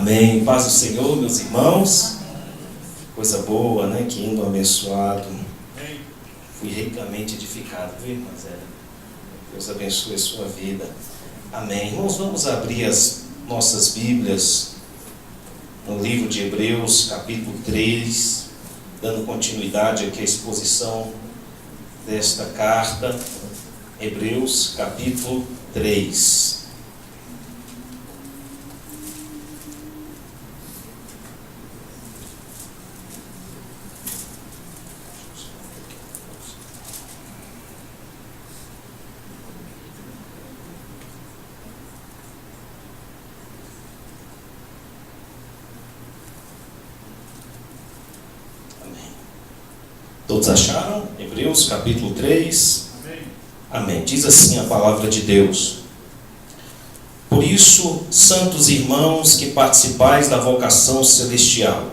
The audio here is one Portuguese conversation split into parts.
Amém. Paz do Senhor, meus irmãos. Coisa boa, né? Que indo abençoado. Fui ricamente edificado, viu, irmã Zélia? Deus abençoe a sua vida. Amém. Irmãos, vamos abrir as nossas Bíblias no livro de Hebreus, capítulo 3, dando continuidade aqui à exposição desta carta. Hebreus, capítulo 3. Todos acharam? Hebreus capítulo 3. Amém. Amém. Diz assim a palavra de Deus: Por isso, santos irmãos que participais da vocação celestial,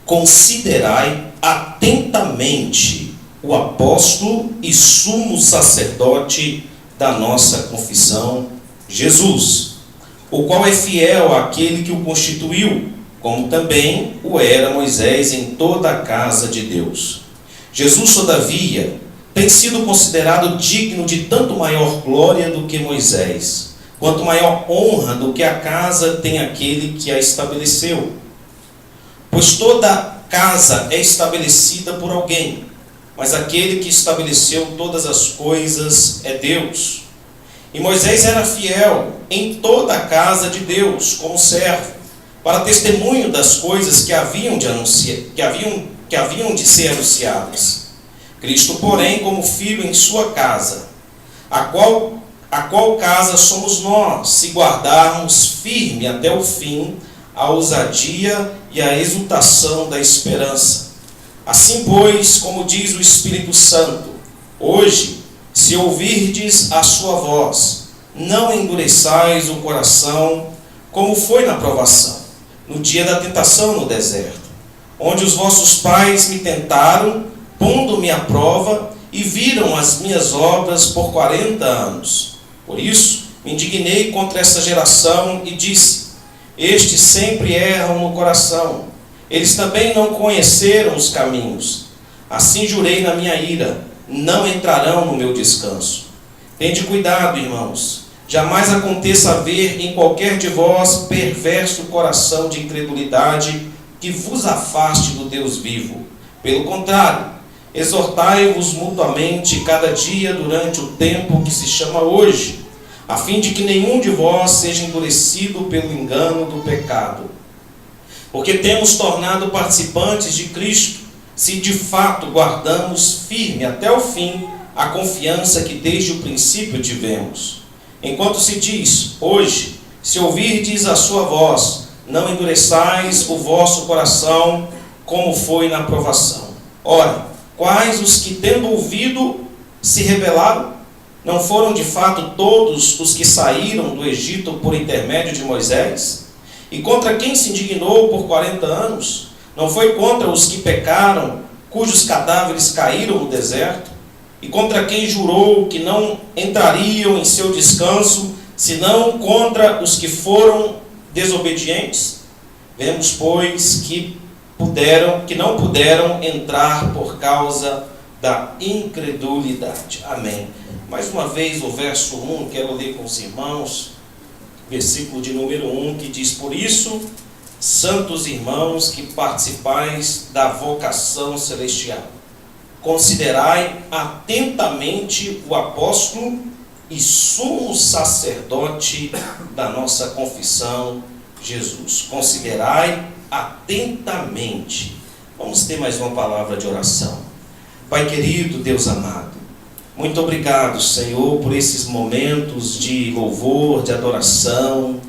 considerai atentamente o apóstolo e sumo sacerdote da nossa confissão, Jesus, o qual é fiel àquele que o constituiu, como também o era Moisés em toda a casa de Deus. Jesus, todavia, tem sido considerado digno de tanto maior glória do que Moisés, quanto maior honra do que a casa tem aquele que a estabeleceu. Pois toda casa é estabelecida por alguém, mas aquele que estabeleceu todas as coisas é Deus. E Moisés era fiel em toda a casa de Deus, como servo, para testemunho das coisas que haviam de ser anunciadas. Cristo, porém, como filho em sua casa, a qual casa somos nós, se guardarmos firme até o fim a ousadia e a exultação da esperança. Assim, pois, como diz o Espírito Santo, hoje, se ouvirdes a sua voz, não endureçais o coração, como foi na provação, no dia da tentação no deserto, onde os vossos pais me tentaram, pondo-me à prova, e viram as minhas obras por 40 anos. Por isso, me indignei contra essa geração e disse: estes sempre erram no coração, eles também não conheceram os caminhos. Assim jurei na minha ira: não entrarão no meu descanso. Tende cuidado, irmãos, jamais aconteça haver em qualquer de vós perverso coração de incredulidade que vos afaste do Deus vivo. Pelo contrário, exortai-vos mutuamente cada dia durante o tempo que se chama hoje, a fim de que nenhum de vós seja endurecido pelo engano do pecado. Porque temos tornado participantes de Cristo, se de fato guardamos firme até o fim a confiança que desde o princípio tivemos. Enquanto se diz, hoje, se ouvirdes a sua voz, não endureçais o vosso coração, como foi na provação. Ora, quais os que, tendo ouvido, se rebelaram? Não foram de fato todos os que saíram do Egito por intermédio de Moisés? E contra quem se indignou por 40 anos? Não foi contra os que pecaram, cujos cadáveres caíram no deserto? E contra quem jurou que não entrariam em seu descanso, senão contra os que foram desobedientes? Vemos, pois, que não puderam entrar por causa da incredulidade. Amém. Mais uma vez o verso 1, quero ler com os irmãos, versículo de número 1, que diz: Por isso, santos irmãos que participais da vocação celestial, considerai atentamente o apóstolo e sumo sacerdote da nossa confissão, Jesus. Considerai atentamente. Vamos ter mais uma palavra de oração. Pai querido, Deus amado, muito obrigado, Senhor, por esses momentos de louvor, de adoração,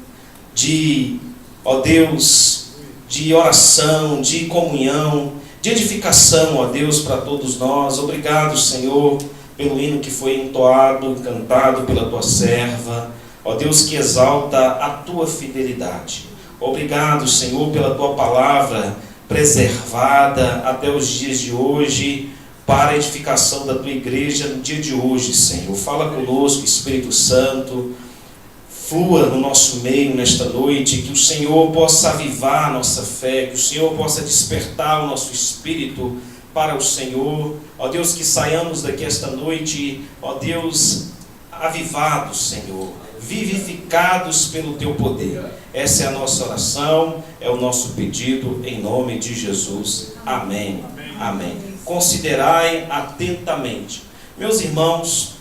ó Deus, de oração, de comunhão, de edificação, ó Deus, para todos nós. Obrigado, Senhor, pelo hino que foi entoado, cantado pela tua serva, ó Deus, que exalta a tua fidelidade. Obrigado, Senhor, pela tua palavra preservada até os dias de hoje, para a edificação da tua igreja no dia de hoje, Senhor. Fala conosco, Espírito Santo. flua no nosso meio nesta noite, que o Senhor possa avivar a nossa fé, que o Senhor possa despertar o nosso espírito para o Senhor. Ó Deus, que saiamos daqui esta noite, ó Deus, avivados, Senhor, vivificados pelo Teu poder. Essa é a nossa oração, é o nosso pedido, em nome de Jesus. Amém. Amém. Considerai atentamente. Meus irmãos,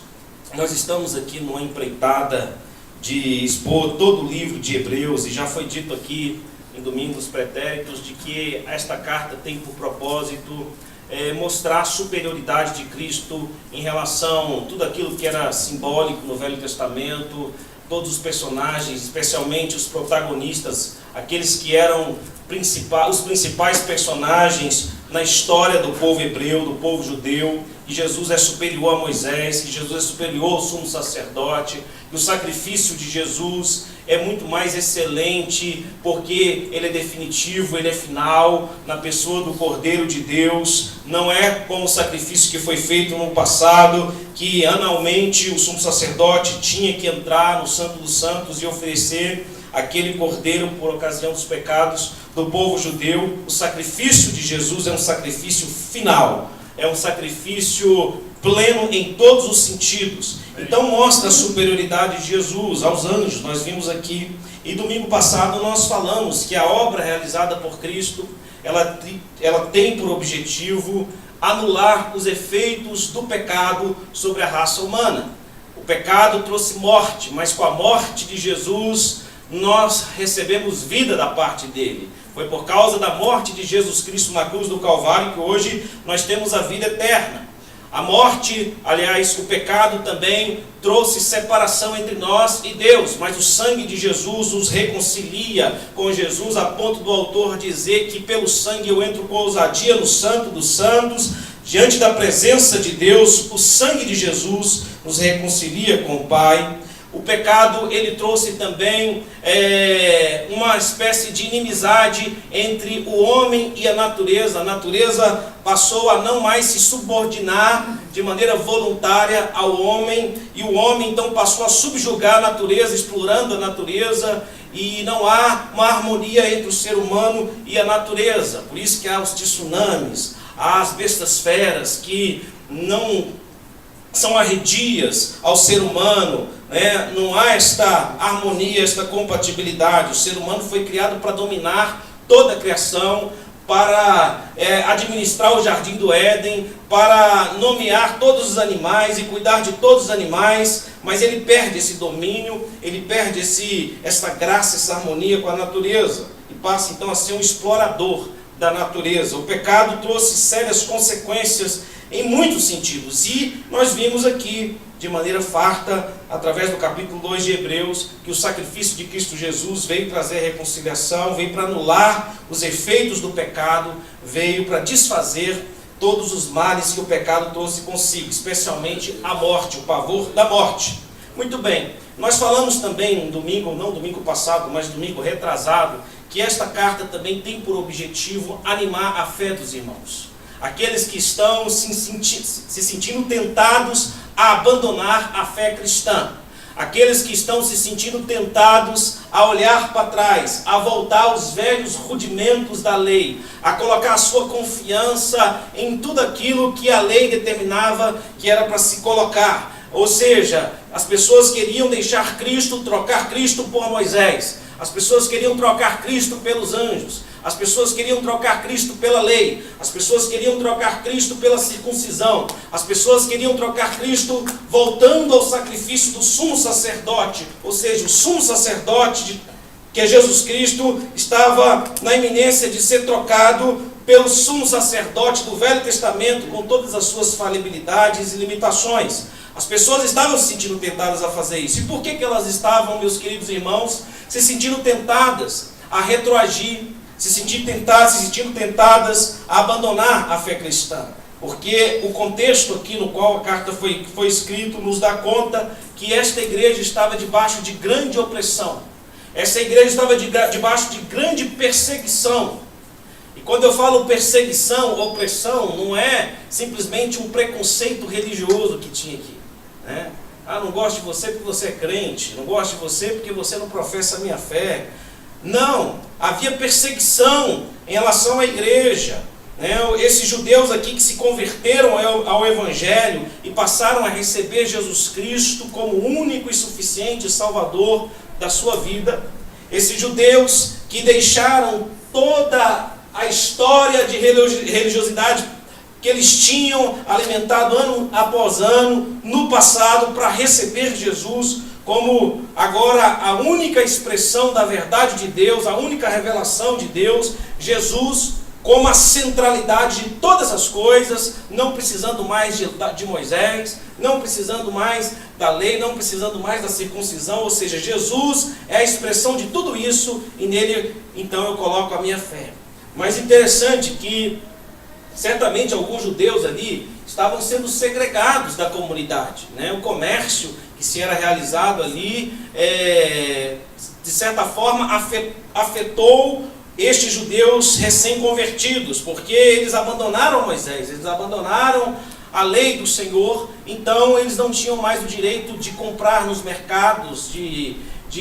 nós estamos aqui numa empreitada de expor todo o livro de Hebreus, e já foi dito aqui em domingos pretéritos de que esta carta tem por propósito mostrar a superioridade de Cristo em relação a tudo aquilo que era simbólico no Velho Testamento, todos os personagens, especialmente os protagonistas, aqueles que eram os principais personagens na história do povo hebreu, do povo judeu. Que Jesus é superior a Moisés, que Jesus é superior ao sumo sacerdote, que o sacrifício de Jesus é muito mais excelente, porque ele é definitivo, ele é final, na pessoa do Cordeiro de Deus. Não é como o sacrifício que foi feito no passado, que anualmente o sumo sacerdote tinha que entrar no Santo dos Santos e oferecer aquele cordeiro por ocasião dos pecados do povo judeu. O sacrifício de Jesus é um sacrifício final, é um sacrifício pleno em todos os sentidos. Então mostra a superioridade de Jesus aos anjos. Nós vimos aqui, e domingo passado nós falamos que a obra realizada por Cristo, ela tem por objetivo anular os efeitos do pecado sobre a raça humana. O pecado trouxe morte, mas com a morte de Jesus nós recebemos vida da parte dele. Foi por causa da morte de Jesus Cristo na cruz do Calvário que hoje nós temos a vida eterna. A morte, aliás, o pecado também trouxe separação entre nós e Deus, mas o sangue de Jesus nos reconcilia com Jesus, a ponto do autor dizer que pelo sangue eu entro com ousadia no Santo dos Santos, diante da presença de Deus. O sangue de Jesus nos reconcilia com o Pai. O pecado, ele trouxe também uma espécie de inimizade entre o homem e a natureza. A natureza passou a não mais se subordinar de maneira voluntária ao homem, e o homem então passou a subjugar a natureza, explorando a natureza, e não há uma harmonia entre o ser humano e a natureza. Por isso que há os tsunamis, há as bestas feras que não são arredias ao ser humano, né? Não há esta harmonia, esta compatibilidade. O ser humano foi criado para dominar toda a criação, para administrar o jardim do Éden, para nomear todos os animais e cuidar de todos os animais, mas ele perde esse domínio, ele perde essa graça, essa harmonia com a natureza, e passa então a ser um explorador da natureza. O pecado trouxe sérias consequências em muitos sentidos, e nós vimos aqui de maneira farta, através do capítulo 2 de Hebreus, que o sacrifício de Cristo Jesus veio trazer reconciliação, veio para anular os efeitos do pecado, veio para desfazer todos os males que o pecado trouxe consigo, especialmente a morte, o pavor da morte. Muito bem, nós falamos também domingo, não domingo passado, mas domingo retrasado, que esta carta também tem por objetivo animar a fé dos irmãos. Aqueles que estão se sentindo tentados a abandonar a fé cristã. Aqueles que estão se sentindo tentados a olhar para trás, a voltar aos velhos rudimentos da lei, a colocar a sua confiança em tudo aquilo que a lei determinava que era para se colocar. Ou seja, as pessoas queriam deixar Cristo, trocar Cristo por Moisés. As pessoas queriam trocar Cristo pelos anjos. As pessoas queriam trocar Cristo pela lei. As pessoas queriam trocar Cristo pela circuncisão. As pessoas queriam trocar Cristo voltando ao sacrifício do sumo sacerdote. Ou seja, o sumo sacerdote, que é Jesus Cristo, estava na iminência de ser trocado pelo sumo sacerdote do Velho Testamento, com todas as suas falibilidades e limitações. As pessoas estavam se sentindo tentadas a fazer isso. E por que elas estavam, meus queridos irmãos, se sentindo tentadas a retroagir, se sentindo tentadas a abandonar a fé cristã? Porque o contexto aqui no qual a carta foi escrita nos dá conta que esta igreja estava debaixo de grande opressão. Essa igreja estava debaixo de grande perseguição. E quando eu falo perseguição, opressão, não é simplesmente um preconceito religioso que tinha aqui, né? Ah, não gosto de você porque você é crente, não gosto de você porque você não professa a minha fé. Não, havia perseguição em relação à igreja. Esses judeus aqui que se converteram ao Evangelho e passaram a receber Jesus Cristo como único e suficiente Salvador da sua vida. Esses judeus que deixaram toda a história de religiosidade que eles tinham alimentado ano após ano no passado para receber Jesus como agora a única expressão da verdade de Deus, a única revelação de Deus, Jesus como a centralidade de todas as coisas, não precisando mais de Moisés, não precisando mais da lei, não precisando mais da circuncisão, ou seja, Jesus é a expressão de tudo isso e nele então eu coloco a minha fé. Mas interessante que certamente alguns judeus ali estavam sendo segregados da comunidade, O comércio que se era realizado ali, de certa forma, afetou estes judeus recém-convertidos, porque eles abandonaram Moisés, eles abandonaram a lei do Senhor, então eles não tinham mais o direito de comprar nos mercados, de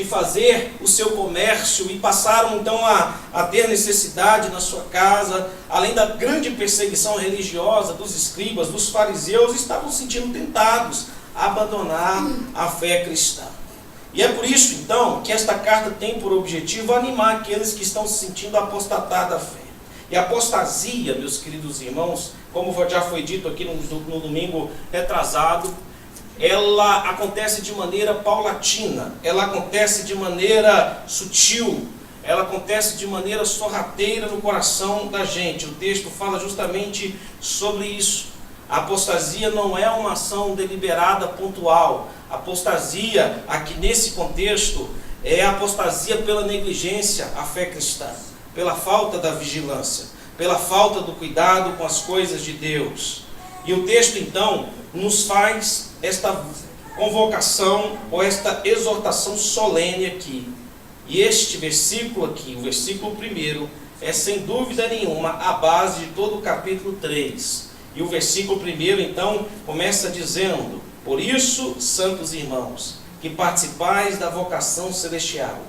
fazer o seu comércio, e passaram então a ter necessidade na sua casa, além da grande perseguição religiosa dos escribas, dos fariseus, estavam se sentindo tentados a abandonar a fé cristã. E é por isso, então, que esta carta tem por objetivo animar aqueles que estão se sentindo apostatados da fé. E a apostasia, meus queridos irmãos, como já foi dito aqui no domingo retrasado, ela acontece de maneira paulatina, ela acontece de maneira sutil, ela acontece de maneira sorrateira no coração da gente. O texto fala justamente sobre isso. A apostasia não é uma ação deliberada, pontual. A apostasia, aqui nesse contexto, é a apostasia pela negligência à fé cristã, pela falta da vigilância, pela falta do cuidado com as coisas de Deus. E o texto, então, nos faz esta convocação ou esta exortação solene aqui. E este versículo aqui, o versículo 1, é sem dúvida nenhuma a base de todo o capítulo 3. E o versículo 1, então, começa dizendo: por isso, santos irmãos, que participais da vocação celestial,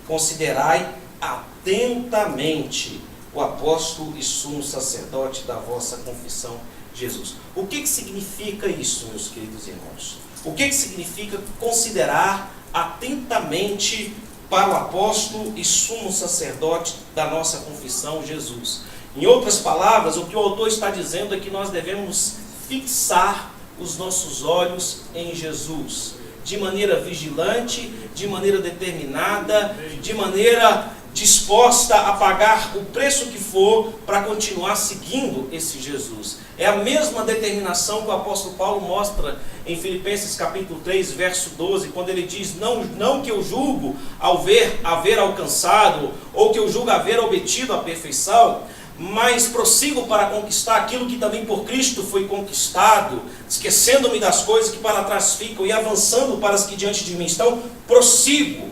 considerai atentamente o apóstolo e sumo sacerdote da vossa confissão, Jesus. O que significa isso, meus queridos irmãos? O que significa considerar atentamente para o apóstolo e sumo sacerdote da nossa confissão, Jesus? Em outras palavras, o que o autor está dizendo é que nós devemos fixar os nossos olhos em Jesus, de maneira vigilante, de maneira determinada, de maneira disposta a pagar o preço que for para continuar seguindo esse Jesus. É a mesma determinação que o apóstolo Paulo mostra em Filipenses capítulo 3, verso 12, quando ele diz: não que eu julgo haver alcançado, ou que eu julgo haver obtido a perfeição, mas prossigo para conquistar aquilo que também por Cristo foi conquistado, esquecendo-me das coisas que para trás ficam e avançando para as que diante de mim estão. Prossigo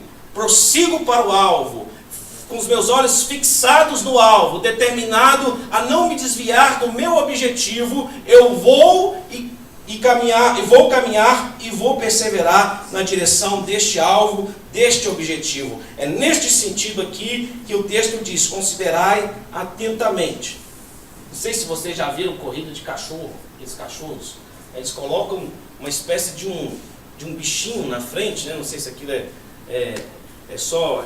para o alvo, com os meus olhos fixados no alvo, determinado a não me desviar do meu objetivo. Eu vou caminhar e vou perseverar na direção deste alvo, deste objetivo. É neste sentido aqui que o texto diz: considerai atentamente. Não sei se vocês já viram corrida de cachorro. Aqueles cachorros, eles colocam uma espécie de um bichinho na frente, não sei se aquilo é só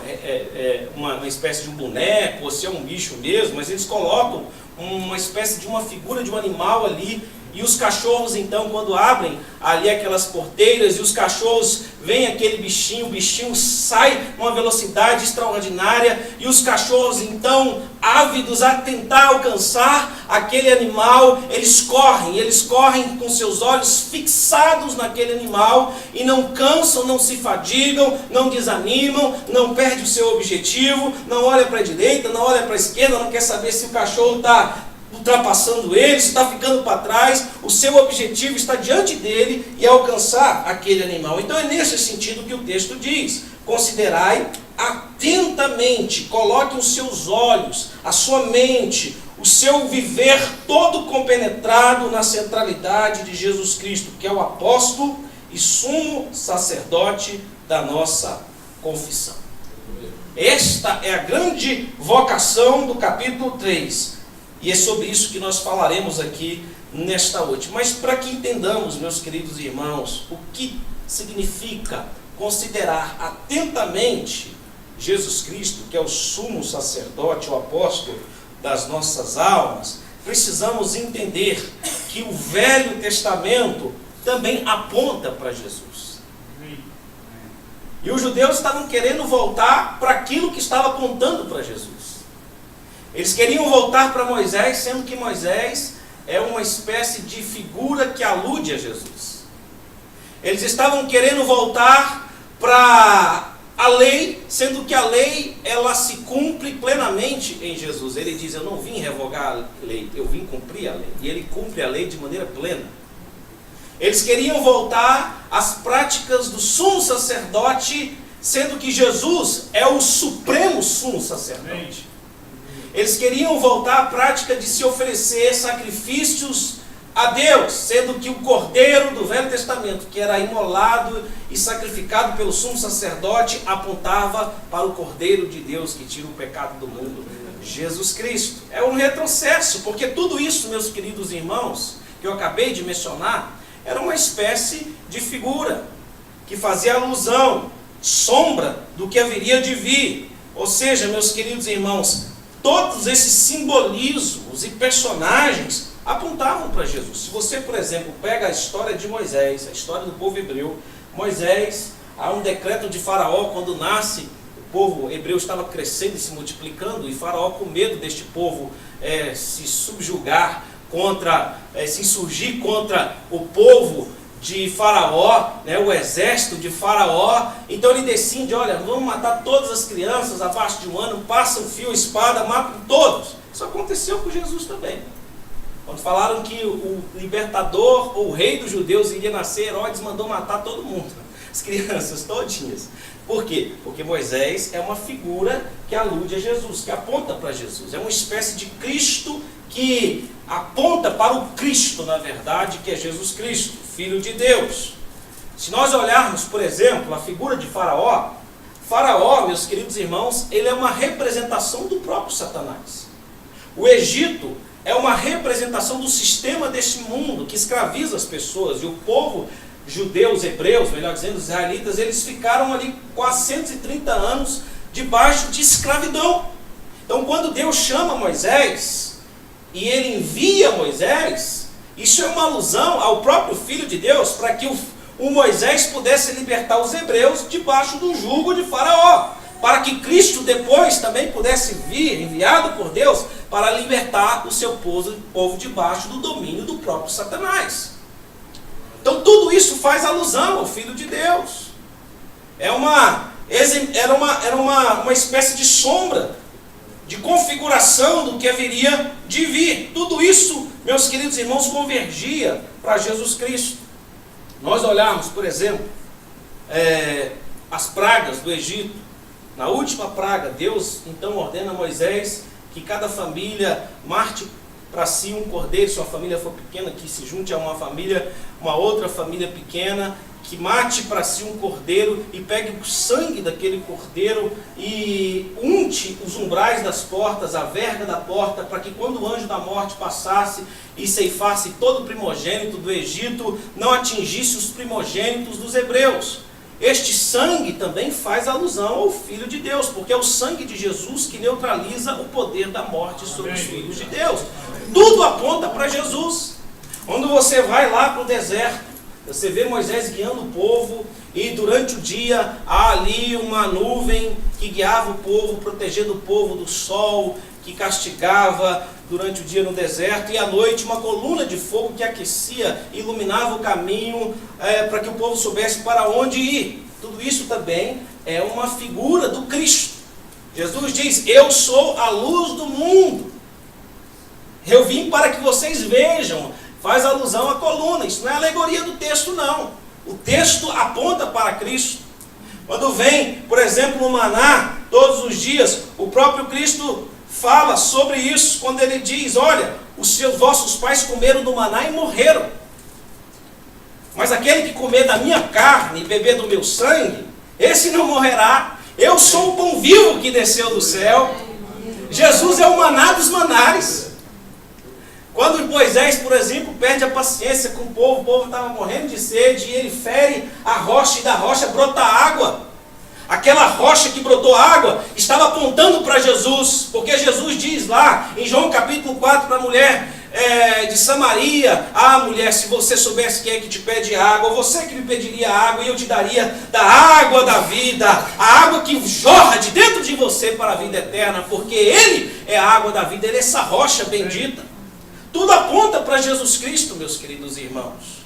uma espécie de um boneco, ou se é um bicho mesmo, mas eles colocam uma espécie de uma figura de um animal ali, e os cachorros então, quando abrem ali aquelas porteiras e os cachorros veem aquele bichinho, o bichinho sai numa velocidade extraordinária, e os cachorros então, ávidos a tentar alcançar aquele animal, eles correm com seus olhos fixados naquele animal, e não cansam, não se fadigam, não desanimam, não perdem o seu objetivo, não olha para a direita, não olha para a esquerda, não quer saber se o cachorro está ultrapassando ele, se está ficando para trás. O seu objetivo está diante dele e é alcançar aquele animal. Então é nesse sentido que o texto diz: considerai atentamente, coloque os seus olhos, a sua mente, o seu viver todo compenetrado na centralidade de Jesus Cristo, que é o apóstolo e sumo sacerdote da nossa confissão. Esta é a grande vocação do capítulo 3. E é sobre isso que nós falaremos aqui nesta noite. Mas para que entendamos, meus queridos irmãos, o que significa considerar atentamente Jesus Cristo, que é o sumo sacerdote, o apóstolo das nossas almas, precisamos entender que o Velho Testamento também aponta para Jesus. E os judeus estavam querendo voltar para aquilo que estava apontando para Jesus. Eles queriam voltar para Moisés, sendo que Moisés é uma espécie de figura que alude a Jesus. Eles estavam querendo voltar para a lei, sendo que a lei ela se cumpre plenamente em Jesus. Ele diz: eu não vim revogar a lei, eu vim cumprir a lei. E ele cumpre a lei de maneira plena. Eles queriam voltar às práticas do sumo sacerdote, sendo que Jesus é o supremo sumo sacerdote. Eles queriam voltar à prática de se oferecer sacrifícios a Deus, sendo que o cordeiro do Velho Testamento, que era imolado e sacrificado pelo sumo sacerdote, apontava para o cordeiro de Deus que tira o pecado do mundo, Jesus Cristo. É um retrocesso, porque tudo isso, meus queridos irmãos, que eu acabei de mencionar, era uma espécie de figura que fazia alusão, sombra do que haveria de vir. Ou seja, meus queridos irmãos, todos esses simbolismos e personagens apontavam para Jesus. Se você, por exemplo, pega a história de Moisés, a história do povo hebreu, Moisés, há um decreto de Faraó, quando nasce, o povo hebreu estava crescendo e se multiplicando, e Faraó, com medo deste povo se subjugar contra, se insurgir contra o povo de Faraó, o exército de Faraó, então ele decide: olha, vamos matar todas as crianças abaixo de 1 ano, passa o fio, a espada, matam todos. Isso aconteceu com Jesus também. Quando falaram que o libertador, ou o rei dos judeus iria nascer, Herodes mandou matar todo mundo, as crianças todinhas. Por quê? Porque Moisés é uma figura que alude a Jesus, que aponta para Jesus. É uma espécie de Cristo que aponta para o Cristo, na verdade, que é Jesus Cristo, Filho de Deus. Se nós olharmos, por exemplo, a figura de Faraó, Faraó, meus queridos irmãos, ele é uma representação do próprio Satanás. O Egito é uma representação do sistema deste mundo que escraviza as pessoas, e o povo judeu, os hebreus, melhor dizendo, os israelitas, eles ficaram ali 430 anos debaixo de escravidão. Então, quando Deus chama Moisés e ele envia Moisés, isso é uma alusão ao próprio Filho de Deus, para que o Moisés pudesse libertar os hebreus debaixo do jugo de Faraó, para que Cristo depois também pudesse vir, enviado por Deus, para libertar o seu povo debaixo do domínio do próprio Satanás. Então tudo isso faz alusão ao Filho de Deus. Era uma espécie de sombra, de configuração do que haveria de vir. Tudo isso, meus queridos irmãos, convergia para Jesus Cristo. Nós olharmos, por exemplo, as pragas do Egito. Na última praga, Deus então ordena a Moisés que cada família mate para si um cordeiro. Se uma família for pequena, que se junte a uma outra família pequena, que mate para si um cordeiro e pegue o sangue daquele cordeiro e unte os umbrais das portas, a verga da porta, para que quando o anjo da morte passasse e ceifasse todo o primogênito do Egito, não atingisse os primogênitos dos hebreus. Este sangue também faz alusão ao Filho de Deus, porque é o sangue de Jesus que neutraliza o poder da morte sobre os filhos de Deus. Tudo aponta para Jesus. Quando você vai lá para o deserto, você vê Moisés guiando o povo, e durante o dia há ali uma nuvem que guiava o povo, protegendo o povo do sol, que castigava durante o dia no deserto, e à noite uma coluna de fogo que aquecia, iluminava o caminho para que o povo soubesse para onde ir. Tudo isso também é uma figura do Cristo. Jesus diz: eu sou a luz do mundo, eu vim para que vocês vejam. Faz alusão à coluna. Isso não é alegoria do texto, não. O texto aponta para Cristo. Quando vem, por exemplo, o maná, todos os dias, o próprio Cristo fala sobre isso, quando ele diz: olha, os vossos pais comeram do maná e morreram. Mas aquele que comer da minha carne e beber do meu sangue, esse não morrerá. Eu sou o pão vivo que desceu do céu. Jesus é o maná dos manares. Quando Moisés, por exemplo, perde a paciência com o povo estava morrendo de sede, e ele fere a rocha e da rocha brota água. Aquela rocha que brotou água estava apontando para Jesus, porque Jesus diz lá em João capítulo 4 para a mulher de Samaria: ah, mulher, se você soubesse quem é que te pede água, ou você que me pediria água, e eu te daria da água da vida, a água que jorra de dentro de você para a vida eterna, porque Ele é a água da vida, Ele é essa rocha bendita. Tudo aponta para Jesus Cristo, meus queridos irmãos.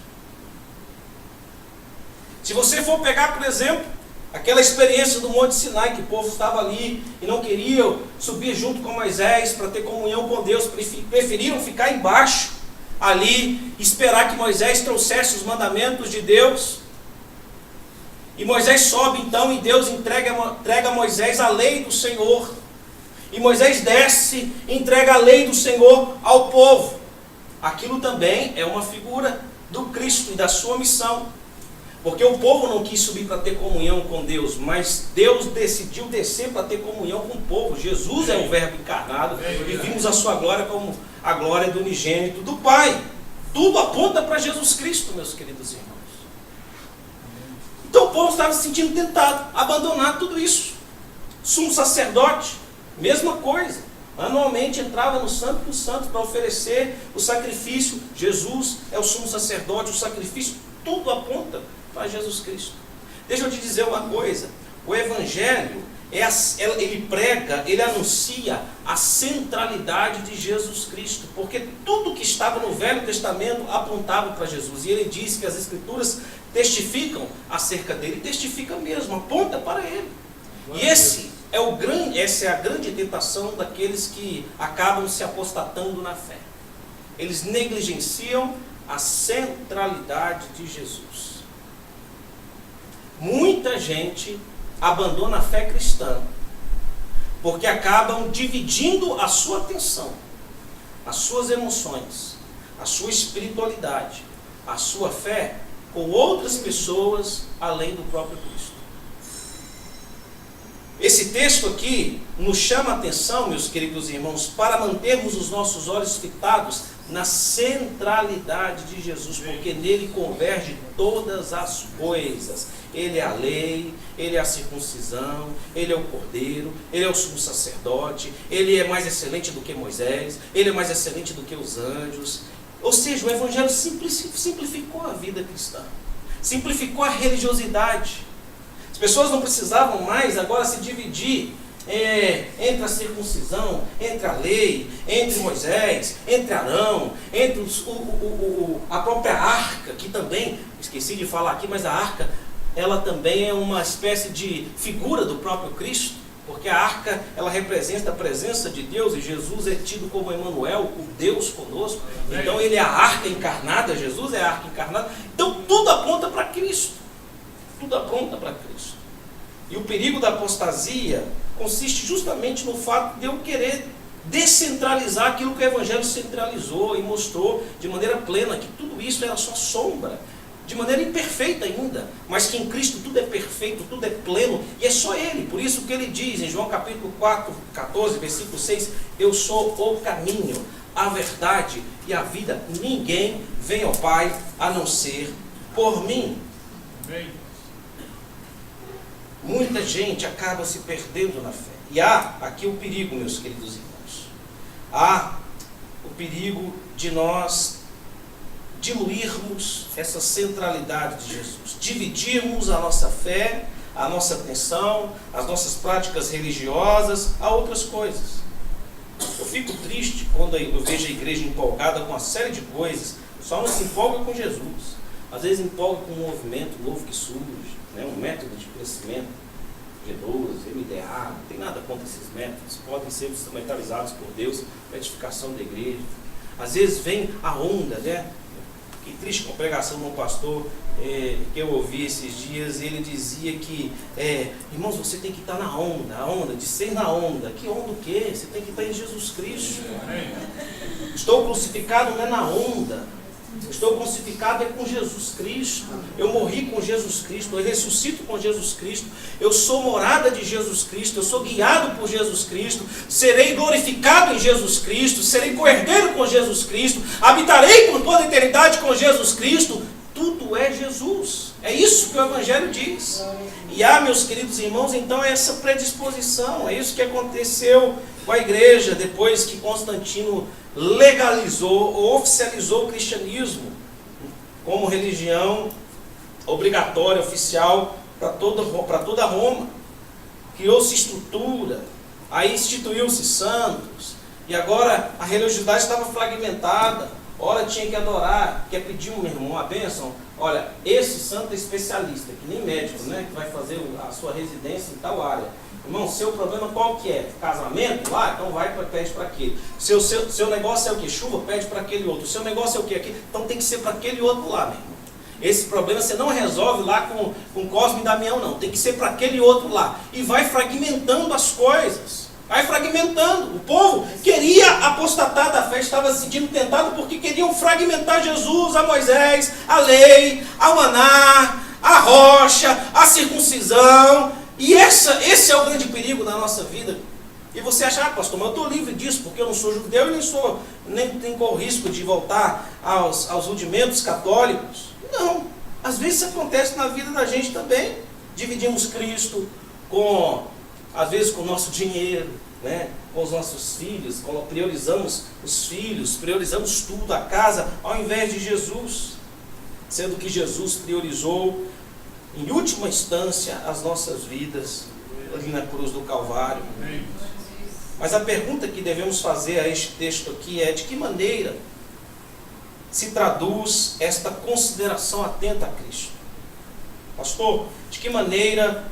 Se você for pegar, por exemplo, aquela experiência do Monte Sinai, que o povo estava ali e não queriam subir junto com Moisés para ter comunhão com Deus, preferiram ficar embaixo ali, esperar que Moisés trouxesse os mandamentos de Deus. E Moisés sobe então, e Deus entrega a Moisés a lei do Senhor. E Moisés desce e entrega a lei do Senhor ao povo. Aquilo também é uma figura do Cristo e da sua missão. Porque o povo não quis subir para ter comunhão com Deus, mas Deus decidiu descer para ter comunhão com o povo. Jesus é o Verbo encarnado, e vimos a sua glória como a glória do unigênito do Pai. Tudo aponta para Jesus Cristo, meus queridos irmãos. Então o povo estava se sentindo tentado a abandonar tudo isso. Sumo sacerdote, mesma coisa. Anualmente entrava no Santo dos Santos para oferecer o sacrifício. Jesus é o sumo sacerdote, o sacrifício, tudo aponta para Jesus Cristo. Deixa eu te dizer uma coisa: o Evangelho, ele prega, ele anuncia a centralidade de Jesus Cristo, porque tudo que estava no Velho Testamento apontava para Jesus, e ele diz que as Escrituras testificam acerca dele, testifica mesmo, aponta para ele. E essa é a grande tentação daqueles que acabam se apostatando na fé. Eles negligenciam a centralidade de Jesus. Muita gente abandona a fé cristã porque acabam dividindo a sua atenção, as suas emoções, a sua espiritualidade, a sua fé com outras pessoas além do próprio Cristo. Esse texto aqui nos chama a atenção, meus queridos irmãos, para mantermos os nossos olhos fitados na centralidade de Jesus, porque nele converge todas as coisas. Ele é a lei, ele é a circuncisão, ele é o cordeiro, ele é o sumo sacerdote, ele é mais excelente do que Moisés, ele é mais excelente do que os anjos. Ou seja, o Evangelho simplificou a vida cristã, simplificou a religiosidade. As pessoas não precisavam mais agora se dividir entre a circuncisão, entre a lei, entre Moisés, entre Arão, entre a própria arca, que também, esqueci de falar aqui, mas a arca, ela também é uma espécie de figura do próprio Cristo, porque a arca, ela representa a presença de Deus, e Jesus é tido como Emmanuel, o Deus conosco. Então ele é a arca encarnada, Jesus é a arca encarnada. Então tudo aponta para Cristo. Tudo aponta para Cristo. E o perigo da apostasia consiste justamente no fato de eu querer descentralizar aquilo que o Evangelho centralizou e mostrou de maneira plena, que tudo isso era só sombra, de maneira imperfeita ainda, mas que em Cristo tudo é perfeito, tudo é pleno, e é só Ele. Por isso que ele diz em João capítulo 4, 14, versículo 6, eu sou o caminho, a verdade e a vida. Ninguém vem ao Pai a não ser por mim. Amém. Muita gente acaba se perdendo na fé. E há aqui o perigo, meus queridos irmãos. Há o perigo de nós diluirmos essa centralidade de Jesus. Dividirmos a nossa fé, a nossa atenção, as nossas práticas religiosas a outras coisas. Eu fico triste quando eu vejo a igreja empolgada com uma série de coisas. Só não se empolga com Jesus. Às vezes empolga com um movimento novo que surge, um método de crescimento, G12, MDA, não tem nada contra esses métodos, podem ser instrumentalizados por Deus para a edificação da igreja. Às vezes vem a onda, Que triste com a pregação de um pastor que eu ouvi esses dias, ele dizia que, irmãos, você tem que estar na onda, a onda, de ser na onda. Que onda o quê? Você tem que estar em Jesus Cristo. Estou crucificado não é na onda. estou crucificado é com Jesus Cristo. Eu morri com Jesus Cristo, eu ressuscito com Jesus Cristo, eu sou morada de Jesus Cristo, eu sou guiado por Jesus Cristo, serei glorificado em Jesus Cristo, serei co-herdeiro com Jesus Cristo, habitarei por toda a eternidade com Jesus Cristo. Tudo é Jesus. É isso que o Evangelho diz. E meus queridos irmãos, então é essa predisposição, é isso que aconteceu com a igreja depois que Constantino legalizou ou oficializou o cristianismo como religião obrigatória, oficial para toda Roma. Criou-se estrutura, aí instituiu-se santos, e agora a religiosidade estava fragmentada. Ora tinha que adorar, quer pedir meu irmão uma bênção. Olha, esse santo é especialista, que nem médico, né, que vai fazer a sua residência em tal área. Irmão, seu problema qual que é? Casamento? Lá? Então vai, pede para aquele. Seu negócio é o que? Chuva? Pede para aquele outro. Seu negócio é o que? Aqui? Então tem que ser para aquele outro lá, meu irmão. Esse problema você não resolve lá com Cosme e Damião, não. Tem que ser para aquele outro lá. E vai fragmentando as coisas. Vai fragmentando. O povo queria apostatar da fé, estava se sentindo tentado porque queriam fragmentar Jesus, a Moisés, a lei, a maná, a rocha, a circuncisão. E esse é o grande perigo da nossa vida. E você acha, pastor, mas eu estou livre disso, porque eu não sou judeu e nem tenho o risco de voltar aos rudimentos católicos. Não. Às vezes isso acontece na vida da gente também. Dividimos Cristo às vezes com o nosso dinheiro, né? Com os nossos filhos, priorizamos os filhos, priorizamos tudo, a casa, ao invés de Jesus. Sendo que Jesus priorizou, em última instância, as nossas vidas, ali na cruz do Calvário. Mas a pergunta que devemos fazer a este texto aqui é: de que maneira se traduz esta consideração atenta a Cristo? Pastor, de que maneira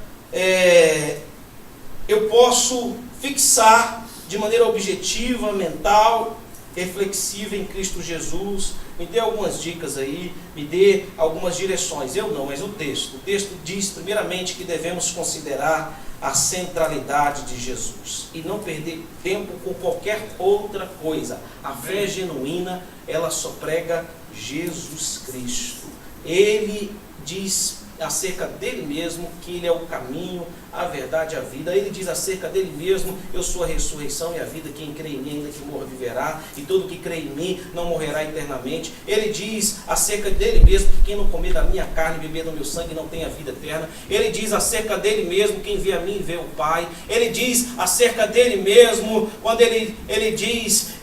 eu posso fixar de maneira objetiva, mental, reflexiva em Cristo Jesus? Me dê algumas dicas aí, me dê algumas direções. Eu não, mas o texto. O texto diz primeiramente que devemos considerar a centralidade de Jesus e não perder tempo com qualquer outra coisa. A fé genuína, ela só prega Jesus Cristo. Ele diz acerca dele mesmo que ele é o caminho, a verdade e a vida. Ele diz acerca dele mesmo: eu sou a ressurreição e a vida, quem crê em mim, ainda que morra, viverá, e todo que crê em mim não morrerá eternamente. Ele diz acerca dele mesmo que quem não comer da minha carne e beber do meu sangue não tem a vida eterna. Ele diz acerca dele mesmo: quem vê a mim vê o Pai. Ele diz acerca dele mesmo, quando ele diz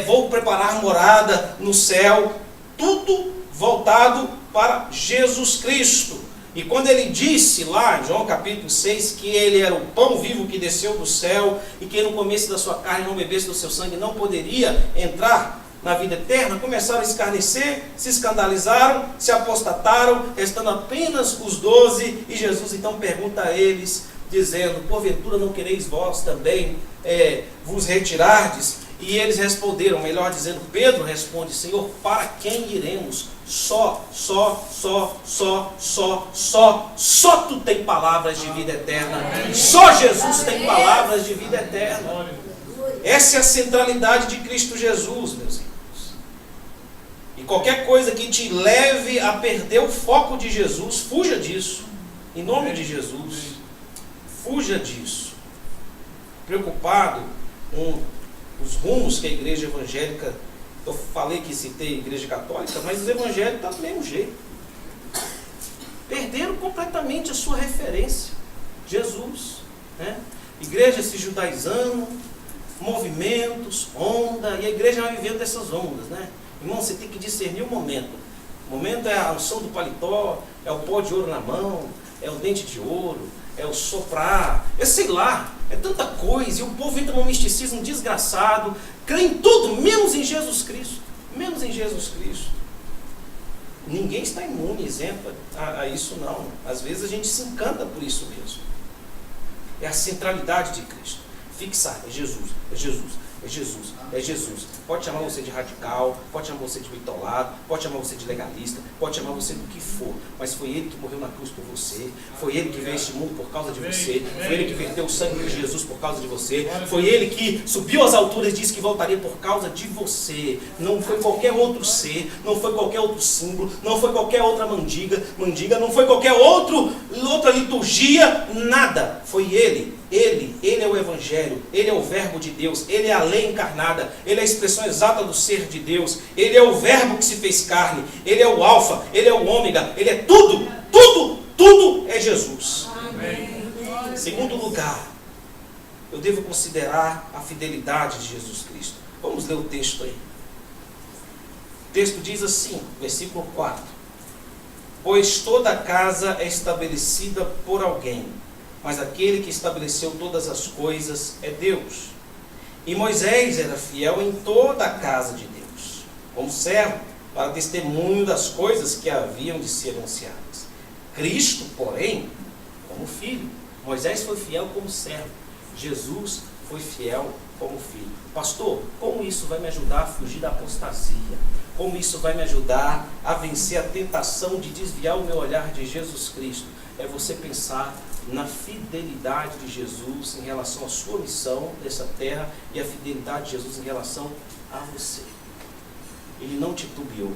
vou preparar morada no céu. Tudo voltado para Jesus Cristo. E quando ele disse lá em João capítulo 6 que ele era o pão vivo que desceu do céu, e quem não comesse da sua carne e não bebesse do seu sangue não poderia entrar na vida eterna, começaram a escarnecer, se escandalizaram, se apostataram, restando apenas os 12, e Jesus então pergunta a eles, dizendo: porventura não quereis vós também vos retirardes? E eles responderam, melhor dizendo, Pedro responde: Senhor, para quem iremos? Só tu tem palavras de vida eterna. Só Jesus tem palavras de vida eterna. Essa é a centralidade de Cristo Jesus, meus irmãos. E qualquer coisa que te leve a perder o foco de Jesus, fuja disso. Em nome de Jesus, fuja disso. Preocupado com os rumos que a igreja evangélica, eu falei que citei a igreja católica, mas os evangélicos estão do mesmo jeito. Perderam completamente a sua referência, Jesus, né? Igreja se judaizando, movimentos, onda, e a igreja vai vivendo essas ondas, né? Irmão, você tem que discernir o momento. O momento é a unção do paletó, é o pó de ouro na mão, é o dente de ouro, é o soprar, sei lá, é tanta coisa, e o povo entra num misticismo desgraçado, crê em tudo, menos em Jesus Cristo, menos em Jesus Cristo. Ninguém está imune, isento a isso não. Às vezes a gente se encanta por isso mesmo. É a centralidade de Cristo. Fixar, é Jesus, é Jesus. É Jesus, é Jesus. Pode chamar você de radical, pode chamar você de bitolado, pode chamar você de legalista, pode chamar você do que for, mas foi Ele que morreu na cruz por você, foi Ele que veio a este mundo por causa de você, foi Ele que verteu o sangue de Jesus por causa de você, foi Ele que subiu às alturas e disse que voltaria por causa de você. Não foi qualquer outro ser, não foi qualquer outro símbolo, não foi qualquer outra mandiga, não foi qualquer outra liturgia, nada. Foi Ele. Ele é o Evangelho, Ele é o Verbo de Deus, Ele é a lei encarnada, Ele é a expressão exata do ser de Deus, Ele é o Verbo que se fez carne, Ele é o Alfa, Ele é o Ômega, Ele é tudo é Jesus. Amém. Segundo lugar, eu devo considerar a fidelidade de Jesus Cristo. Vamos ler o texto aí. O texto diz assim, versículo 4: Pois toda casa é estabelecida por alguém, mas aquele que estabeleceu todas as coisas é Deus. E Moisés era fiel em toda a casa de Deus, como servo, para testemunho das coisas que haviam de ser anunciadas. Cristo, porém, como filho. Moisés foi fiel como servo. Jesus foi fiel como filho. Pastor, como isso vai me ajudar a fugir da apostasia? Como isso vai me ajudar a vencer a tentação de desviar o meu olhar de Jesus Cristo? É você pensar na fidelidade de Jesus em relação à sua missão nessa terra e a fidelidade de Jesus em relação a você. Ele não titubeou,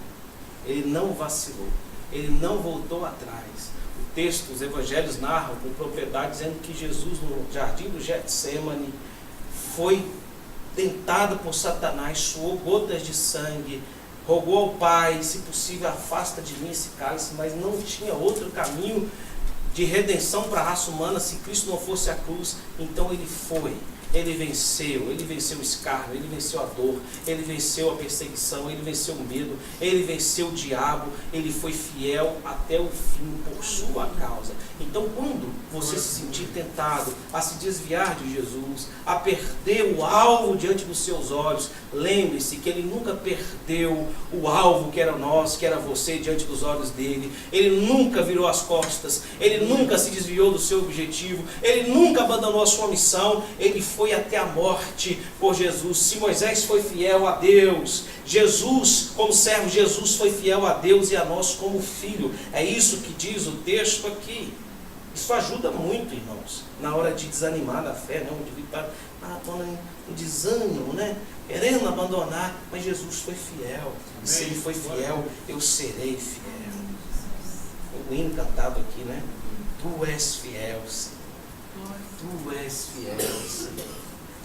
ele não vacilou, ele não voltou atrás. O texto, os evangelhos narram com propriedade dizendo que Jesus no jardim do Getsemane foi tentado por Satanás, suou gotas de sangue, rogou ao Pai, se possível afasta de mim esse cálice, mas não tinha outro caminho de redenção para a raça humana se Cristo não fosse a cruz. Então ele foi, ele venceu o escárnio, ele venceu a dor, ele venceu a perseguição, ele venceu o medo, ele venceu o diabo, ele foi fiel até o fim por sua causa. Então quando você se sentir tentado a se desviar de Jesus, a perder o alvo diante dos seus olhos, lembre-se que ele nunca perdeu o alvo que era nós, que era você, diante dos olhos dele. Ele nunca virou as costas, ele nunca se desviou do seu objetivo, ele nunca abandonou a sua missão, ele foi até a morte por Jesus. Se Moisés foi fiel a Deus, Jesus, como servo, Jesus foi fiel a Deus e a nós como filho. É isso que diz o texto aqui. Isso ajuda muito, irmãos, na hora de desanimar da fé, né? Onde está um desânimo, né? Querendo abandonar, mas Jesus foi fiel. E se ele foi fiel, eu serei fiel. O hino cantado aqui, né? Tu és fiel, Senhor. Tu és fiel, Senhor.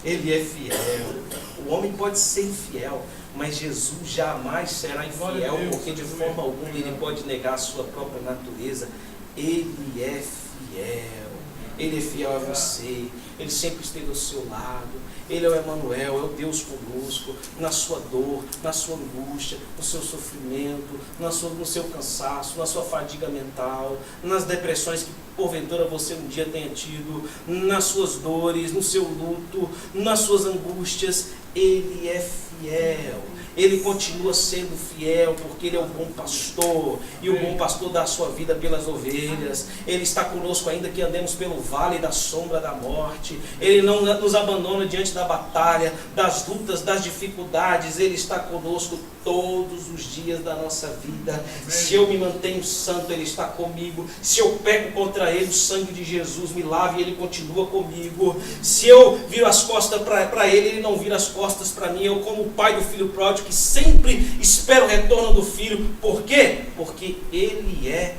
Ele é fiel. O homem pode ser infiel, mas Jesus jamais será infiel, porque de forma alguma ele pode negar a sua própria natureza. Ele é fiel. Ele é fiel a você. Ele sempre esteve ao seu lado. Ele é o Emanuel, é o Deus conosco, na sua dor, na sua angústia, no seu sofrimento, no seu cansaço, na sua fadiga mental, nas depressões que porventura você um dia tenha tido, nas suas dores, no seu luto, nas suas angústias. Ele é fiel. Ele continua sendo fiel, porque Ele é o bom pastor, e o bom pastor dá a sua vida pelas ovelhas. Ele está conosco ainda que andemos pelo vale da sombra da morte. Ele não nos abandona diante da batalha, das lutas, das dificuldades. Ele está conosco todos os dias da nossa vida. Se eu me mantenho santo, Ele está comigo. Se eu peco contra Ele, o sangue de Jesus me lava e Ele continua comigo. Se eu viro as costas para Ele, Ele não vira as costas para mim. Eu, como o pai do filho pródigo, que sempre espera o retorno do filho. Por quê? Porque Ele é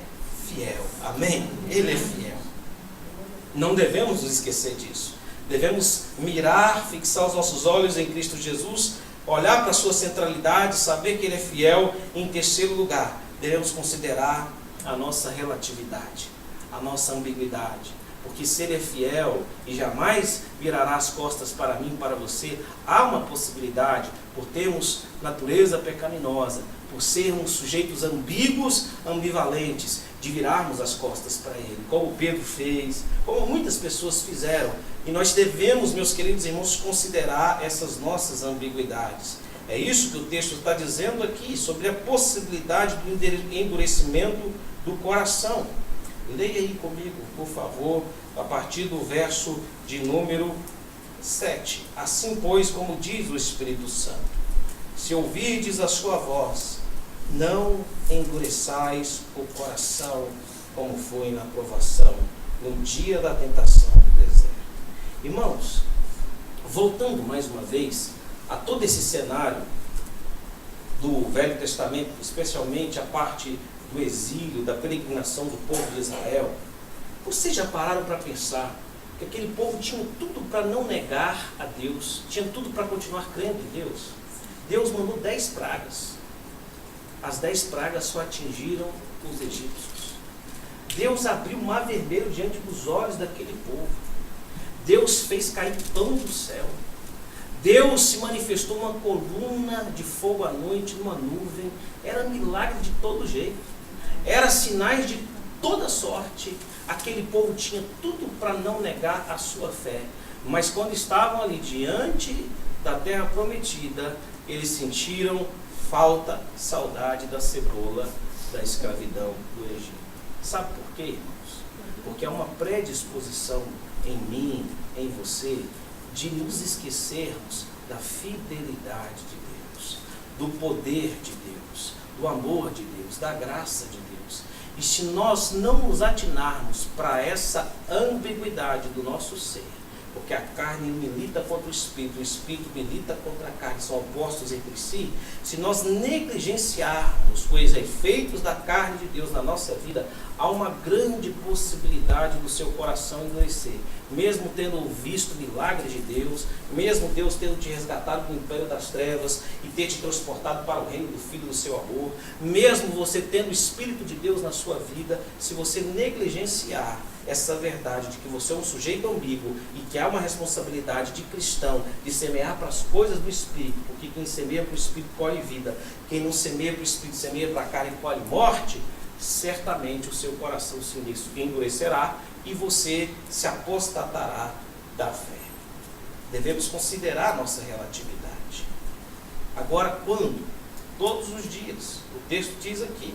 fiel. Amém? Ele é fiel. Não devemos nos esquecer disso. Devemos mirar, fixar os nossos olhos em Cristo Jesus, olhar para a sua centralidade, saber que Ele é fiel. Em terceiro lugar, devemos considerar a nossa relatividade, a nossa ambiguidade. Porque se Ele é fiel e jamais virará as costas para mim e para você, há uma possibilidade, por termos natureza pecaminosa, por sermos sujeitos ambíguos, ambivalentes, de virarmos as costas para Ele, como Pedro fez, como muitas pessoas fizeram. E nós devemos, meus queridos irmãos, considerar essas nossas ambiguidades. É isso que o texto está dizendo aqui, sobre a possibilidade do endurecimento do coração. Leia aí comigo, por favor, a partir do verso de número 7. Assim, pois, como diz o Espírito Santo, se ouvirdes a sua voz, não endureçais o coração, como foi na provação, no dia da tentação do deserto. Irmãos, voltando mais uma vez a todo esse cenário do Velho Testamento, especialmente a parte do exílio, da peregrinação do povo de Israel, vocês já pararam para pensar que aquele povo tinha tudo para não negar a Deus, tinha tudo para continuar crendo em Deus? Deus mandou 10 pragas. As 10 pragas só atingiram os egípcios. Deus abriu o mar vermelho diante dos olhos daquele povo. Deus fez cair pão do céu. Deus se manifestou uma coluna de fogo à noite, numa nuvem. Era milagre de todo jeito. Era sinais de toda sorte. Aquele povo tinha tudo para não negar a sua fé. Mas quando estavam ali diante da terra prometida, eles sentiram falta, saudade da cebola da escravidão do Egito. Sabe por quê, irmãos? Porque há uma predisposição em mim, em você, de nos esquecermos da fidelidade de Deus, do poder de Deus, do amor de Deus, da graça de Deus. E se nós não nos atinarmos para essa ambiguidade do nosso ser, porque a carne milita contra o Espírito milita contra a carne, são opostos entre si, se nós negligenciarmos os efeitos da carne de Deus na nossa vida, há uma grande possibilidade do seu coração endurecer, mesmo tendo visto milagres de Deus, mesmo Deus tendo te resgatado do império das trevas e ter te transportado para o reino do Filho do seu amor, mesmo você tendo o Espírito de Deus na sua vida, se você negligenciar essa verdade de que você é um sujeito ambíguo e que há uma responsabilidade de cristão de semear para as coisas do Espírito, porque quem semeia para o Espírito colhe vida, quem não semeia para o Espírito, semeia para a carne e colhe morte, certamente o seu coração se endurecerá e você se apostatará da fé. Devemos considerar a nossa relatividade. Agora, quando? Todos os dias. O texto diz aqui,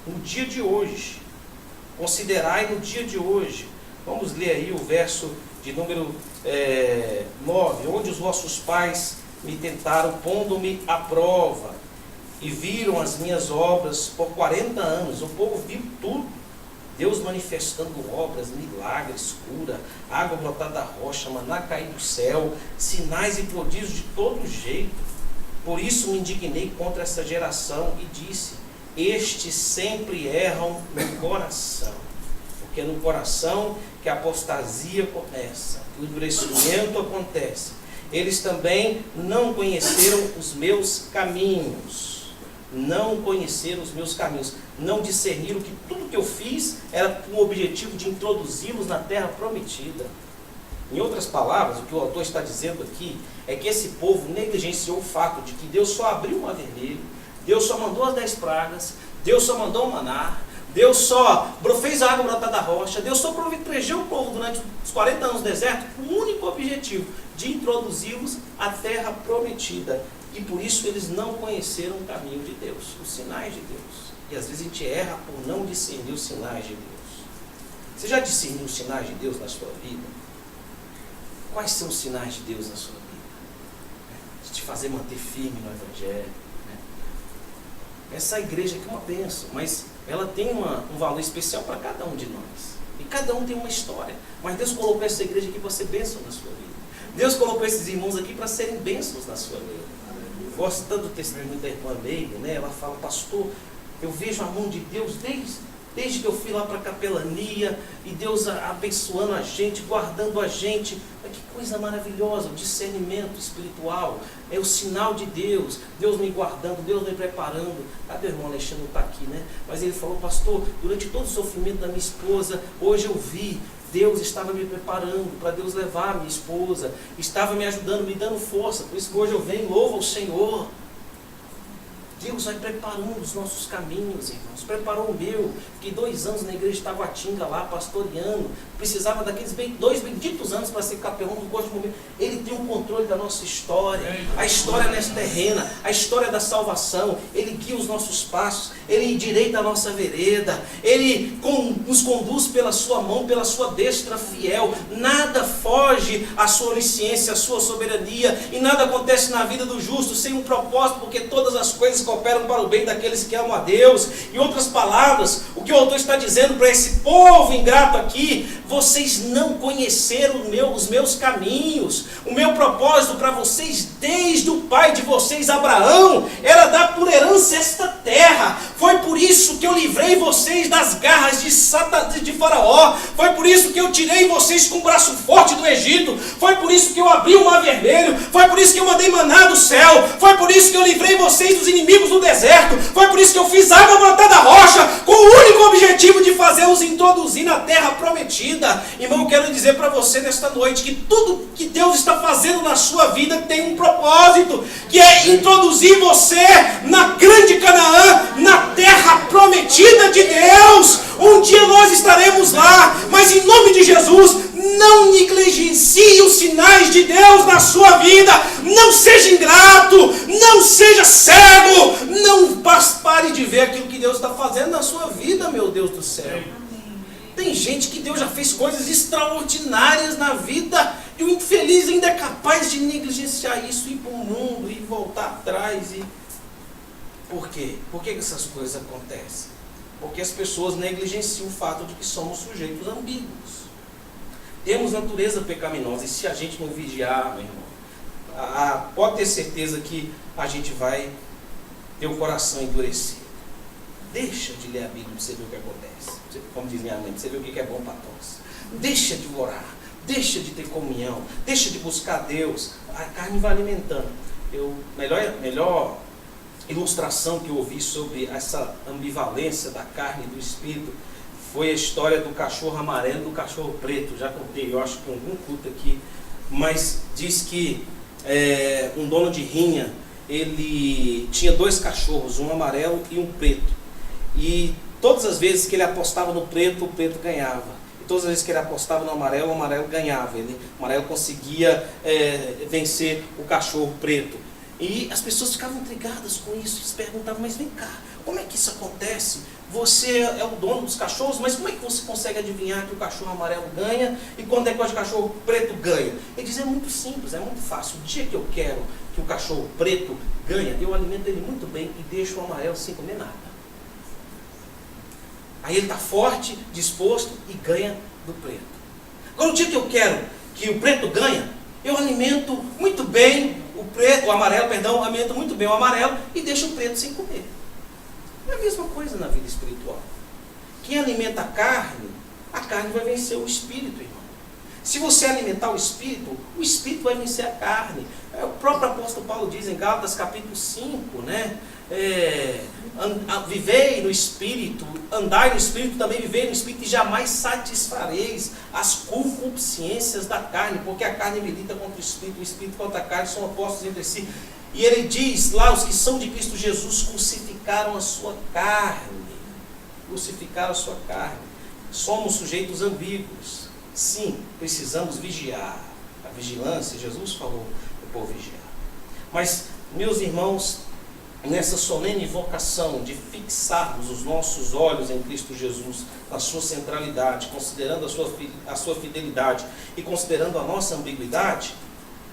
no dia de hoje. Considerai no dia de hoje. Vamos ler aí o verso de número 9. Onde os vossos pais me tentaram, pondo-me à prova, e viram as minhas obras por 40 anos. O povo viu tudo. Deus manifestando obras, milagres, cura, água brotada da rocha, maná cair do céu, sinais e prodígios de todo jeito. Por isso me indignei contra essa geração e disse: estes sempre erram no coração. Porque é no coração que a apostasia começa, o endurecimento acontece. Eles também não conheceram os meus caminhos. Não conheceram os meus caminhos. Não discerniram que tudo que eu fiz era com o objetivo de introduzi-los na terra prometida. Em outras palavras, o que o autor está dizendo aqui é que esse povo negligenciou o fato de que Deus só abriu o mar vermelho, Deus só mandou as 10 pragas, Deus só mandou o maná, Deus só fez a água brotar da rocha, Deus só protegeu o povo durante os 40 anos no deserto com o único objetivo de introduzi-los à terra prometida. E por isso eles não conheceram o caminho de Deus, os sinais de Deus. E às vezes a gente erra por não discernir os sinais de Deus. Você já discerniu os sinais de Deus na sua vida? Quais são os sinais de Deus na sua vida? De te fazer manter firme no Evangelho. Essa igreja aqui é uma bênção, mas ela tem um valor especial para cada um de nós. E cada um tem uma história. Mas Deus colocou essa igreja aqui para ser bênção na sua vida. Deus colocou esses irmãos aqui para serem bênçãos na sua vida. Gosto tanto do testemunho da irmã Meire, né? Ela fala: pastor, eu vejo a mão de Deus desde que eu fui lá para a capelania, e Deus abençoando a gente, guardando a gente. Que coisa maravilhosa, o discernimento espiritual, é o sinal de Deus, Deus me guardando, Deus me preparando. Cadê o irmão Alexandre? Não está aqui, né? Mas ele falou: pastor, durante todo o sofrimento da minha esposa, hoje eu vi, Deus estava me preparando para Deus levar a minha esposa, estava me ajudando, me dando força, por isso que hoje eu venho, louvo ao Senhor. Deus vai preparando os nossos caminhos, irmãos. Preparou o meu. Fiquei 2 anos na igreja de Taguatinga lá, pastoreando. Precisava daqueles 2 benditos anos para ser capelão do corpo de bombeiro. Ele tem o controle da nossa história. A história nessa terrena, a história da salvação. Ele guia os nossos passos. Ele endireita a nossa vereda. Ele nos conduz pela sua mão, pela sua destra fiel. Nada foge à sua onisciência, à sua soberania. E nada acontece na vida do justo sem um propósito, porque todas as coisas cooperam para o bem daqueles que amam a Deus. Em outras palavras, o que o autor está dizendo para esse povo ingrato aqui: vocês não conheceram os meus caminhos. O meu propósito para vocês, desde o pai de vocês, Abraão, era dar por herança esta terra. Foi por isso que eu livrei vocês das garras de Faraó. Foi por isso que eu tirei vocês com o braço forte do Egito. Foi por isso que eu abri o mar vermelho. Foi por isso que eu mandei maná do céu. Foi por isso que eu livrei vocês dos inimigos do deserto. Foi por isso que eu fiz água brotar da rocha, com o único objetivo de fazê-los introduzir na terra prometida. Irmão, eu quero dizer para você nesta noite que tudo que Deus está fazendo na sua vida tem um propósito, que é introduzir você na grande Canaã, na terra prometida de Deus. Um dia nós estaremos lá, mas em nome de Jesus, não negligencie os sinais de Deus na sua vida. Não seja ingrato, não seja cego, não pare de ver aquilo que Deus está fazendo na sua vida, meu Deus do céu. Tem gente que Deus já fez coisas extraordinárias na vida, e o infeliz ainda é capaz de negligenciar isso, ir para o mundo e voltar atrás. Por quê? Por que essas coisas acontecem? Porque as pessoas negligenciam o fato de que somos sujeitos ambíguos. Temos natureza pecaminosa, e se a gente não vigiar, meu irmão, pode ter certeza que a gente vai ter o coração endurecido. Deixa de ler a Bíblia para você ver o que acontece. Como diz minha mãe, para você ver o que é bom para todos. Deixa de orar, deixa de ter comunhão, deixa de buscar Deus. A carne vai alimentando. Melhor ilustração que eu ouvi sobre essa ambivalência da carne e do espírito foi a história do cachorro amarelo e do cachorro preto. Já contei, eu acho que em algum culto aqui, mas diz que um dono de rinha, ele tinha 2 cachorros, um amarelo e um preto, e todas as vezes que ele apostava no preto, o preto ganhava, e todas as vezes que ele apostava no amarelo, o amarelo ganhava. O amarelo conseguia vencer o cachorro preto. E as pessoas ficavam intrigadas com isso, e se perguntavam: mas vem cá, como é que isso acontece? Você é o dono dos cachorros, mas como é que você consegue adivinhar que o cachorro amarelo ganha e quando é que o cachorro preto ganha? Ele diz: é muito simples, é muito fácil. O dia que eu quero que o cachorro preto ganhe, eu alimento ele muito bem e deixo o amarelo sem comer nada. Aí ele está forte, disposto e ganha do preto. Agora, o dia que eu quero que o preto ganhe, eu alimento muito bem o amarelo, alimento muito bem o amarelo e deixo o preto sem comer. É a mesma coisa na vida espiritual. Quem alimenta a carne vai vencer o espírito, irmão. Se você alimentar o espírito vai vencer a carne. O próprio apóstolo Paulo diz em Gálatas capítulo 5, né? Vivei no espírito, andai no espírito, também vivei no espírito, e jamais satisfareis as concupiscências da carne, porque a carne milita contra o espírito contra a carne, são opostos entre si. E ele diz lá: os que são de Cristo Jesus crucificaram a sua carne. Crucificaram a sua carne. Somos sujeitos ambíguos. Sim, precisamos vigiar. A vigilância, Jesus falou para o povo vigiar. Mas, meus irmãos, nessa solene vocação de fixarmos os nossos olhos em Cristo Jesus, na sua centralidade, considerando a sua fidelidade e considerando a nossa ambiguidade,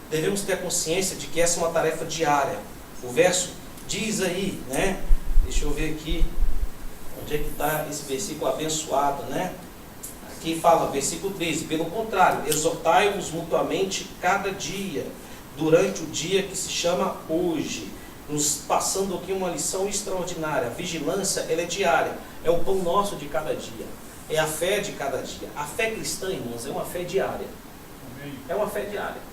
devemos ter a consciência de que essa é uma tarefa diária. O verso diz aí, né? Deixa eu ver aqui, onde é que está esse versículo abençoado, né? Aqui fala, versículo 13: pelo contrário, exortai-vos mutuamente cada dia, durante o dia que se chama hoje, nos passando aqui uma lição extraordinária. A vigilância, ela é diária, é o pão nosso de cada dia, é a fé de cada dia. A fé cristã, irmãos, é uma fé diária. É uma fé diária.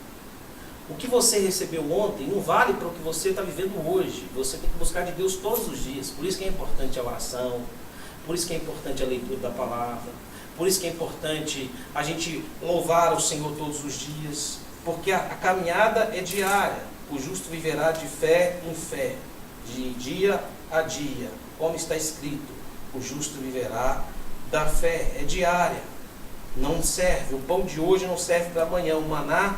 O que você recebeu ontem não vale para o que você está vivendo hoje. Você tem que buscar de Deus todos os dias. Por isso que é importante a oração, por isso que é importante a leitura da palavra, por isso que é importante a gente louvar o Senhor todos os dias, porque a caminhada é diária. O justo viverá de fé em fé. de dia a dia, como está escrito, o justo viverá da fé. É diária, não serve. O pão de hoje não serve para amanhã. O maná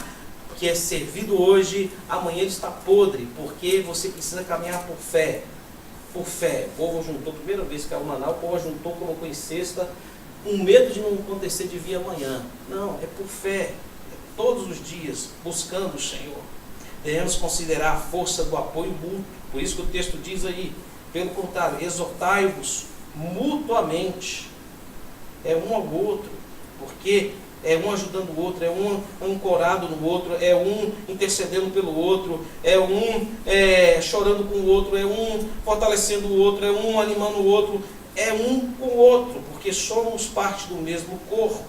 que é servido hoje, amanhã ele está podre, porque você precisa caminhar por fé. Por fé. O povo juntou, primeira vez que caiu o maná, o povo juntou, colocou em cesta, com medo de não acontecer de vir amanhã. Não, é por fé. Todos os dias, buscando o Senhor. Devemos considerar a força do apoio mútuo. Por isso que o texto diz aí, pelo contrário, exortai-vos mutuamente. É um ao outro, porque é um ajudando o outro, é um ancorado no outro, é um intercedendo pelo outro, é um chorando com o outro, é um fortalecendo o outro, é um animando o outro, é um com o outro, porque somos parte do mesmo corpo.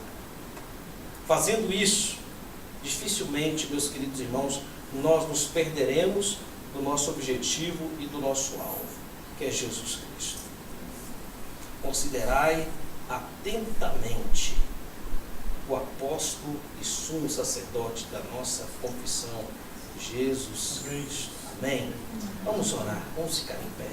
Fazendo isso, dificilmente, meus queridos irmãos, nós nos perderemos do nosso objetivo e do nosso alvo, que é Jesus Cristo. Considerai atentamente o apóstolo e sumo sacerdote da nossa confissão, Jesus Cristo. Amém? Vamos orar, vamos ficar em pé.